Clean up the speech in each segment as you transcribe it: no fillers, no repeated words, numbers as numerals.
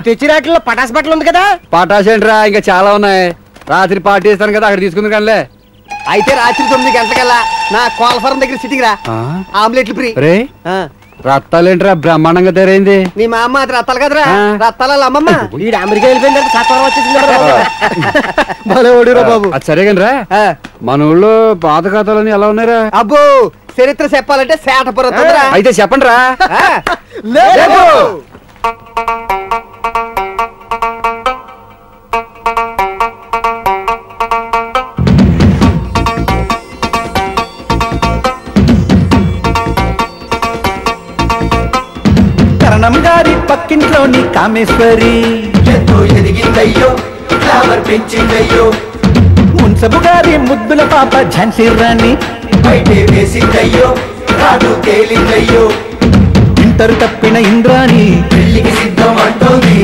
తెచ్చిరాట్లో పటాస్ బట్టలు ఉంది కదా. పటాస్ ఏంట్రా, ఇంకా చాలా ఉన్నాయి. రాత్రి పార్టీ ఇస్తాను కదా, అక్కడ తీసుకుంది కానీ. అయితే రాత్రి 9 గంటలకల్లా నా కోల్ఫారం దగ్గర సిటీకి రా. ఆమ్లెట్లు ఫ్రీ. రత్తాలేంట్రా బ్రహ్మాండంగా తెరైంది. నీ మా అమ్మ అది రత్తాలు కదరా, రత్తాల అమ్మమ్మ. వీడు అమెరికా వెళ్ళిపోయిన తర్వాత సత్వరం వచ్చేసింది బాబు. అది సరే కానీ రా, మన ఊళ్ళో పాత ఖాతాలని ఎలా ఉన్నారా? అబ్బో చరిత్ర చెప్పాలంటే సేటపురం. అయితే చెప్పండి రా. కరణం గారి పక్కింట్లోని కామేశ్వరి ఎంతో ఎదిగిందయ్యో, ఫ్లవర్ పెంచిందయ్యో. మున్సబు గారి ముద్దుల పాప ఝాన్సీ రాణి బయటే వేసిందయ్యో, రాడు తేలిందయ్యో. ఇంటరు తప్పిన ఇంద్రాణి పెళ్లికి సిద్ధం అంటోంది.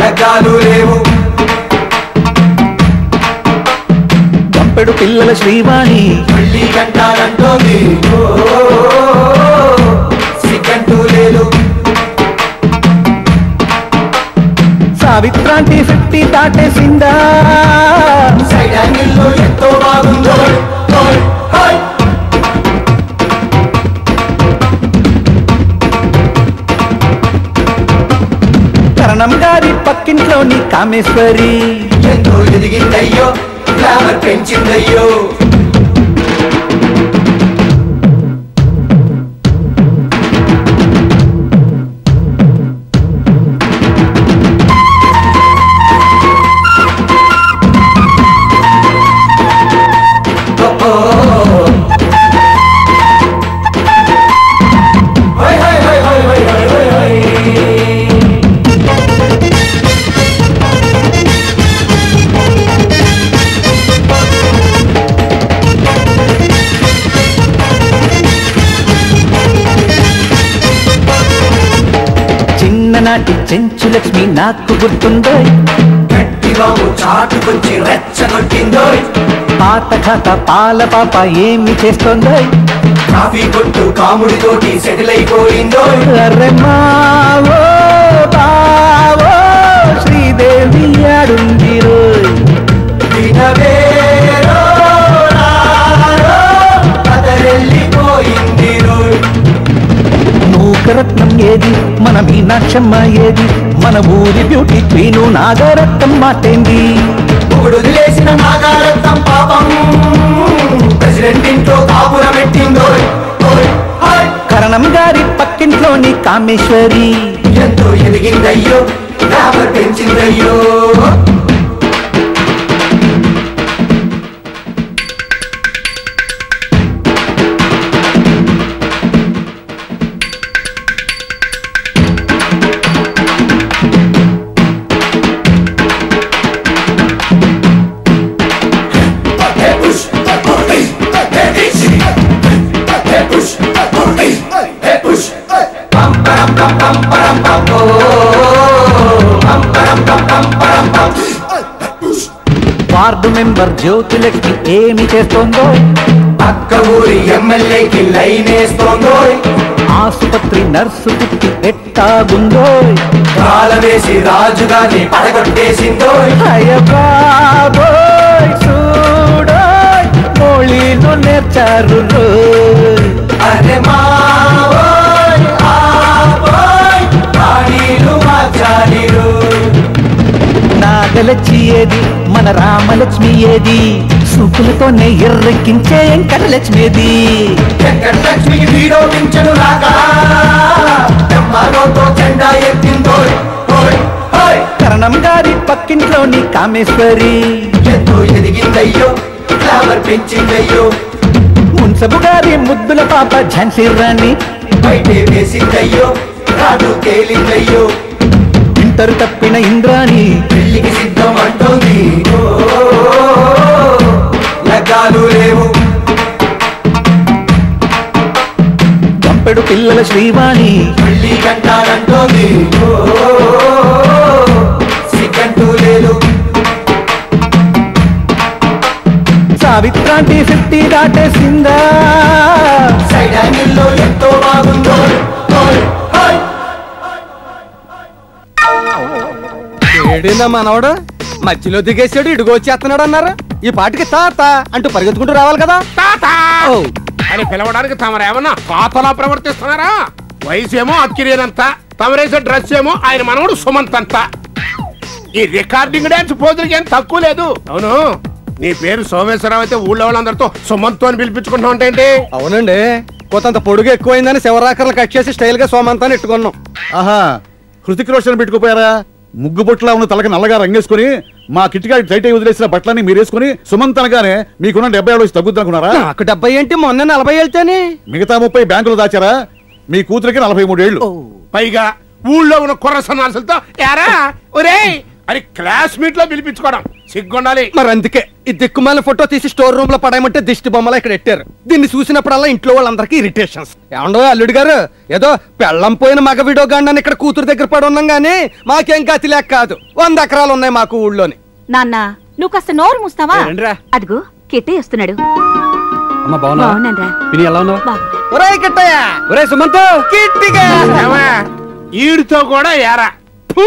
లగ్గాలు లేవు. గంపెడు పిల్లల శ్రీవాణి మళ్ళీ కంటానంటోంది. సిగ్గంటూ లేదు. సావిత్రాంటి 50 దాటేసిందా. సైడ్ యాంగిల్లో ఎంతో బాగుందో. కరణం గారి పక్కింట్లోని కామేశ్వరి ఎంతో ఎదిగిందయ్యో, ఫ్లవర్ పెంచిందయ్యో. చిన్ననాటి చెంచు లక్ష్మి నాకు గుర్తుందో. గట్టిబాబు చాటుకొచ్చి రెచ్చగొట్టిందో. పాత ఖాత పాల పాప ఏమి చేస్తోందో. కాఫీ కొట్టు కాముడితోటి సెటిల్ అయిపోయిందో. అరే మావో బావో శ్రీదేవి ఆడుంది రోయ్. వినవేరో నారో కదలెళ్ళిపోయింది రోయ్. నూకరత్నం ఏది, మన మీనాక్షమ్మ ఏది, మన ఊరి బ్యూటీ క్వీను నాగరత్నం మాటేంది. ఒకడు వదిలేసిన నాగారత్నం పాపం ప్రెసిడెంట్ ఇంట్లో కాపురం పెట్టిందో. కరణం గారి పక్కింట్లోని కామేశ్వరి ఎంతో ఎదిగిందయ్యో, ఫ్లవర్ పెంచిందయ్యో. వార్డు మెంబర్ జ్యోతిలక్ష్మి ఏమి చేస్తోందో. పక్క ఊరి ఎమ్మెల్యేకి లైన్ వేస్తోందో. ఆసుపత్రి నర్సు పుట్టి ఎట్టాగుందో. కాలవేసి రాజుగారిని పడగొట్టేసిందో. బాబోయ్ చూడోయ్ మోళీలు నేర్చారు రోయ్. అరే మావోయ్ ఆవోయ్ పాడీలు మార్చాలి రోయ్. నాగలక్ష్మి ఏది, మన రామలక్ష్మి ఏది, సూపులతోనే ఎర్రెక్కించే వెంకటలక్ష్మిది. వెంకటలక్ష్మికి వీడో పింఛను రాక తెమ్మారోతో జెండా ఎత్తిందో. కరణం గారి పక్కింట్లోని కామేశ్వరి ఎంతో ఎదిగిందయ్యో, ఫ్లవర్ పెంచిందయ్యో. మున్సబు గారి ముద్దుల పాప ఝాన్సీ రాణి బయటే వేసిందయ్యో, రాడు తేలిందయ్యో. ఇంటరు తప్పిన ఇంద్రాణి పెళ్లికి సిద్ధం అంటోంది. లగ్గాలు లేవు. గంపెడు పిల్లల శ్రీవాణి మళ్ళీ కంటానంటోంది. సిగ్గంటూ లేదు. సావిత్రాంటి 50 దాటేసిందా. సైడ్ యాంగిల్లో ఎంతో బాగుందో. ఏడైనా మనవడు మధ్యలో దిగేసాడు ఇడుగు వచ్చేస్తున్నాడు అన్నారు. ఈ పాటికి తాత అంటూ పరిగెత్తుకుంటూ రావాలి కదా. తాత అని పిలవడానికి తమరేమన్నా తాతలా ప్రవర్తిస్తున్నారా? వయసు ఏమో అక్కిరేనంత, తమరేసే డ్రెస్ ఏమో ఆయన మనవడు సుమంత్ అంత. ఈ రికార్డింగ్ డాన్స్ పోజులకి ఏం తక్కువ లేదు. అవును, నీ పేరు సోమేశ్వరరావు అయితే ఊళ్ళో వాళ్ళందరితో సుమంత్ అని పిలిపించుకుంటున్నావు అంటే? అవునండి, కొంత పొడుగు ఎక్కువైందని శివరాకర్లు కట్ చేసి స్టైల్ గా సోమంతాన్ని ఎట్టుకున్నాం. ఆహా, హృతిక్ రోషన్ పెట్టుకుపోయారా? ముగ్గు బొట్లా ఉన్న తలకి నల్లగా రంగేసుకుని మా కిటికాడి టైట్ అయి వదిలేసిన బట్టలన్నీ మీరేసుకుని సుమంత్ అనగానే మీకున్న 70 ఏళ్ళు తగ్గుద్దనుకున్నారా? నాకు 70 ఏంటి, మొన్న 40 వెళ్తేనే. మిగతా 30 బ్యాంకులు దాచారా? మీ కూతురికి 43 ఏళ్ళు. పైగా ఊళ్ళో ఉన్న కుర్ర సన్నాసులతో యారా ఒరే అని క్లాస్మేట్ లో పిలిపించుకోవడం సిగ్గుండాలి. మరి అందుకే ఈ దిక్కుమాల ఫోటో తీసి స్టోర్ రూమ్ లో పడేయమంటే దిష్టి బొమ్మలా ఇక్కడ పెట్టారు. దీన్ని చూసినప్పుడల్లా ఇంట్లో వాళ్ళందరికీ ఇరిటేషన్స్. ఏమండో అల్లుడు గారు, ఏదో పెళ్ళం పోయిన మగ వీడియో గాండాన్ని ఇక్కడ కూతురు దగ్గర పడి ఉన్నాం గానీ మాకేం గతి లేక కాదు. 100 ఎకరాలు ఉన్నాయి మాకు ఊళ్ళోని. నాన్న నువ్వు కాస్త నోరు మూస్తావా? అదిగో కిట్టయ్య వస్తున్నాడు. అమ్మ బాగున్నా? బాగున్నానరా. పిన్ని ఎలా ఉన్నావు? ఒరేయ్ కిట్టయ్య, ఒరే సుమంత్, కిట్టిగా ఏమా, ఈడితో కూడా యారా ఫు!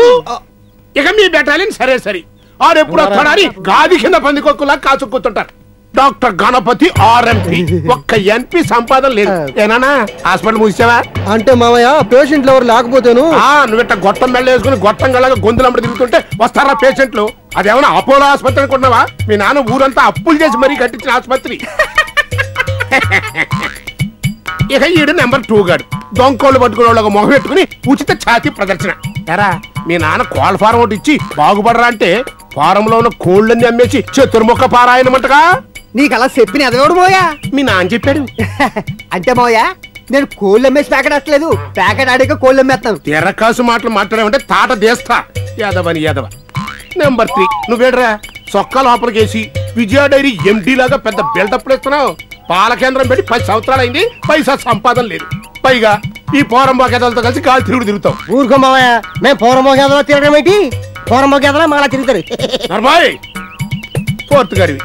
ఇక మీ బెటాలియన్ సరే సరి ఆడెప్పుడు వస్తాడని గాది కింద పందికొక్కులా కాచుకుంటుంటారు. డాక్టర్ గణపతి ఆర్ఎంపీ ఒక్క ఎంపీ సంపాదన లేదు. ఏనా హాస్పిటల్ మూసావా? అంటే మామయ్య పేషెంట్లు ఎవరు లేకపోతేను. నువ్విట్ట గొట్టం మెళ్ళ వేసుకుని గొట్టం గళ్ళగా గొంతులంబడి తిరుగుతుంటే వస్తారా పేషెంట్లు? అదేమన్నా అపోలో ఆసుపత్రి అనుకుంటున్నావా? మీ నాన్న ఊరంతా అప్పులు చేసి మరీ కట్టించిన ఆసుపత్రి. ఇక ఈడు నెంబర్ 2 గాడు దొంకోళ్ళు పట్టుకునే వాళ్ళకి మొహం పెట్టుకుని ఉచిత ఛాతీ ప్రదర్శన. ఎరా మీ నాన్న కోళ్ళ ఫారం ఒకటి ఇచ్చి బాగుపడరా అంటే ఫారంలో ఉన్న కోళ్ళన్ని అమ్మేసి చతుర్ముఖ పారాయణమంటగా. నీకు అలా చెప్పిన ఎదగడు మోయా. మీ నాన్న చెప్పాడు. అంటే మోయా, నేను కోళ్ళు అమ్మేసి ప్యాకెట్ అట్లేదు, ప్యాకెట్ ఆడాక కోళ్ళు అమ్మేస్తాను. తెరకాసు మాటలు మాట్లాడామంటే తాట దేస్తా. యాదవని యాదవ. నెంబర్ 3 నువ్వేడ్రా సొక్క లోపలికేసి విజయ డైరీ ఎండి లాగా పెద్ద బిల్డప్ ఇస్తున్నావు. పాల కేంద్రం పెట్టి 10 సంవత్సరాలైంది, పైసా సంపాదన లేదు. పైగా ఈ పోరంబోకేదలతో కలిసి గాలి తిరుగుడు తిరుగుతావు. ఊరుకో మామయ్య, మేము పోరంబోకేదలో తిరగడం ఏంటి? పోరంబోకేదలో మళ్ళా తిరుగుతారు. ఫోర్త్ గారివి.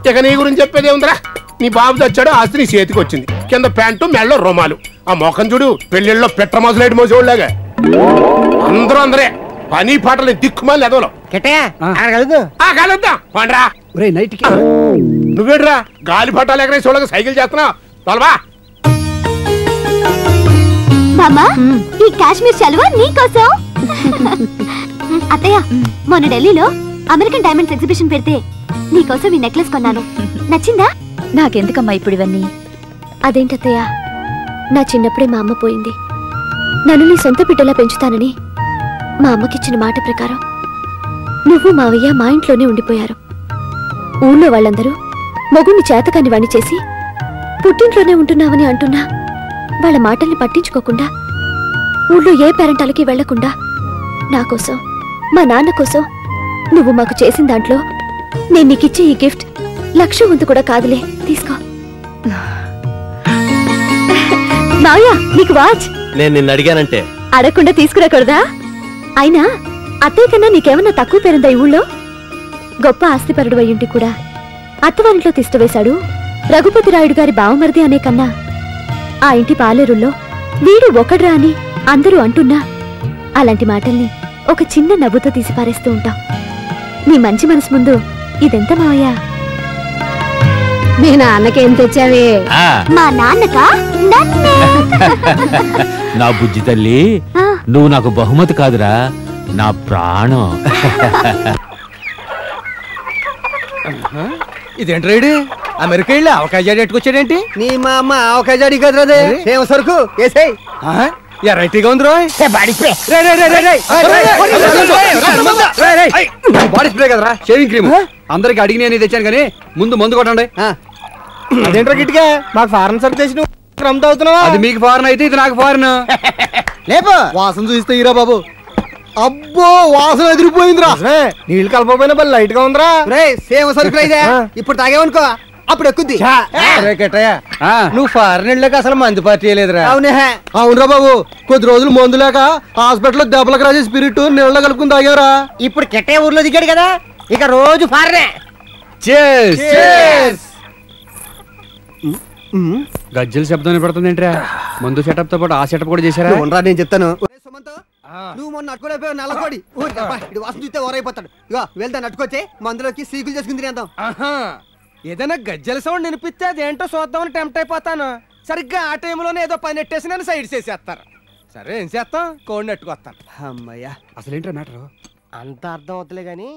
ఇక నీ గురించి చెప్పేది ఉందిరా. నీ బాబు తెచ్చాడు, ఆస్తి నీ చేతికి వచ్చింది. కింద ప్యాంటు, మెళ్ళలో రుమాలు. ఆ మొఖం చూడు, పెళ్లిళ్ళలో పెట్ట మోసలేడు మోసేవాళ్ళగా. అందరే పని పాటలు దిక్కుమాలి ఎదవలో. కలుద్దాం పండ్రా. నువ్వేడ్రా గాలి పట్టాలు ఎక్కడ చూడగా సైకిల్ చేస్తున్నావు? తొలవా మామా, ఈ కాశ్మీర్ చలువ నీకోసం. అత్తయ్య, మొన్న ఢిల్లీలో అమెరికన్ డైమండ్స్ ఎగ్జిబిషన్ పెడితే నీకోసం ఈ నెక్లెస్ కొన్నాను. నచ్చిందా? నాకెందుకమ్మా ఇప్పుడు ఇవన్నీ? అదేంటత్తయ్య, నా చిన్నప్పుడే మా అమ్మ పోయింది. నన్ను నీ సొంత బిడ్డలా పెంచుతానని మా అమ్మకిచ్చిన మాట ప్రకారం నువ్వు మావయ్య మా ఇంట్లోనే ఉండిపోయారు. ఊళ్ళో వాళ్ళందరూ మొగుణ్ణి చేతకాని వాణ్ణి చేసి పుట్టింట్లోనే ఉంటున్నావని అంటున్నా వాళ్ళ మాటల్ని పట్టించుకోకుండా, ఊళ్ళో ఏ పేరెంటాలకి వెళ్లకుండా నా కోసం, మా నాన్న కోసం నువ్వు మాకు చేసిన దాంట్లో నేను నీకిచ్చే ఈ గిఫ్ట్ 1,00,000 వంతు కూడా కాదులే. తీసుకో మావయ్య, నీకు వాచ్. నేను నిన్ను అడిగానంటే అడగకుండా తీసుకురాకూడదా? అయినా అత్తయ్య కన్నా నీకేమన్నా తక్కువ పేరుందా ఈ ఊళ్ళో? గొప్ప ఆస్తిపరుడు అయ్యుంటి కూడా అత్తవారింట్లో తిష్టవేశాడు రఘుపతి రాయుడు గారి బావమరిది అనే కన్నా ఆ ఇంటి పాలేరుల్లో వీడు ఒకడ్రా అని అందరూ అంటున్నా అలాంటి మాటల్ని ఒక చిన్న నవ్వుతో తీసి పారేస్తూ ఉంటాం. నీ మంచి మనసు ముందు ఇదెంత మావయ్యా? మీ నాన్నకేం తెచ్చావే? మా నాన్నకా? నన్నే. నా బుజ్జి తల్లి, నువ్వు నాకు బహుమతి కాదురా, నా ప్రాణం. ఇదేంటి రైడు? అమెరికా వెళ్ళి అవకాశాడు ఎట్టుకొచ్చాడేంటి? నీ మా అమ్మ అవకాశాడి కదరాదే సేమ సరుకు వేసాయి. రైటీగా ఉంది రోయ్. బాడీ స్ప్రే కదరా, షేవింగ్ క్రీమ్. అందరికి అడిగి నేను తెచ్చాను కానీ ముందు మందు కొట్టండి. అదేంట్రా గిట్టిగా మాకు ఫారెన్ సరుకు తెచ్చి నువ్వు అవుతున్నావా? అది మీకు ఫారెన్ అయితే ఇది నాకు ఫారెన్. లేపో వాసన చూస్తే హీరా బాబు. అబ్బో వాసన ఎదిరిపోయిందిరా. నీళ్ళు కలపపోయినా బల్ లైట్ గా ఉందిరా. సేమ సరుకులు అయితే ఇప్పుడు తాగేవనుకో అప్పుడు ఎక్కుద్ది. నువ్వు ఫారెన్ వెళ్ళాక అసలు మందు పార్టీ లేదురా. అవునరా బాబు, కొద్ది రోజులు మందు లేక హాస్పిటల్లో దెబ్బలకు రాజే స్పిరిట్ నీళ్ళ కలుపుకుని తాగేవరా. ఇప్పుడు కెట్టయ్య ఊర్లో దిగాడు కదా, ఇక రోజు ఫారెనే. గజ్జల శబ్దం పడుతుంది ఏంట్రా? మందు సెటప్ తో పాటు ఆ సెటప్ కూడా చేశారా? ఉండరా, నేను చెప్తాను. నువ్వు మొన్న నట్టుకోలేకపోయావు నల్లకోడి ఇటు వాసన చూస్తే ఓరైపోతాడు ఇగో వెళ్తా నట్టుకొచ్చే మందులోకి సీకులు చేసుకుని తినేద్దాం. ఏదైనా గజ్జల సౌండ్ వినిపిస్తే అదేంటో చూద్దామని టెంప్ట్ అయిపోతాను. సరిగ్గా ఆ టైంలోనే ఏదో పని నెట్టేసి నన్ను సైడ్ చేసేస్తారు. సరే ఏం చేస్తాం, కోడి నెట్టుకొస్తాను. అమ్మయ్యా అసలేంటో మ్యాటర్ అంత అర్థం అవుతలే గాని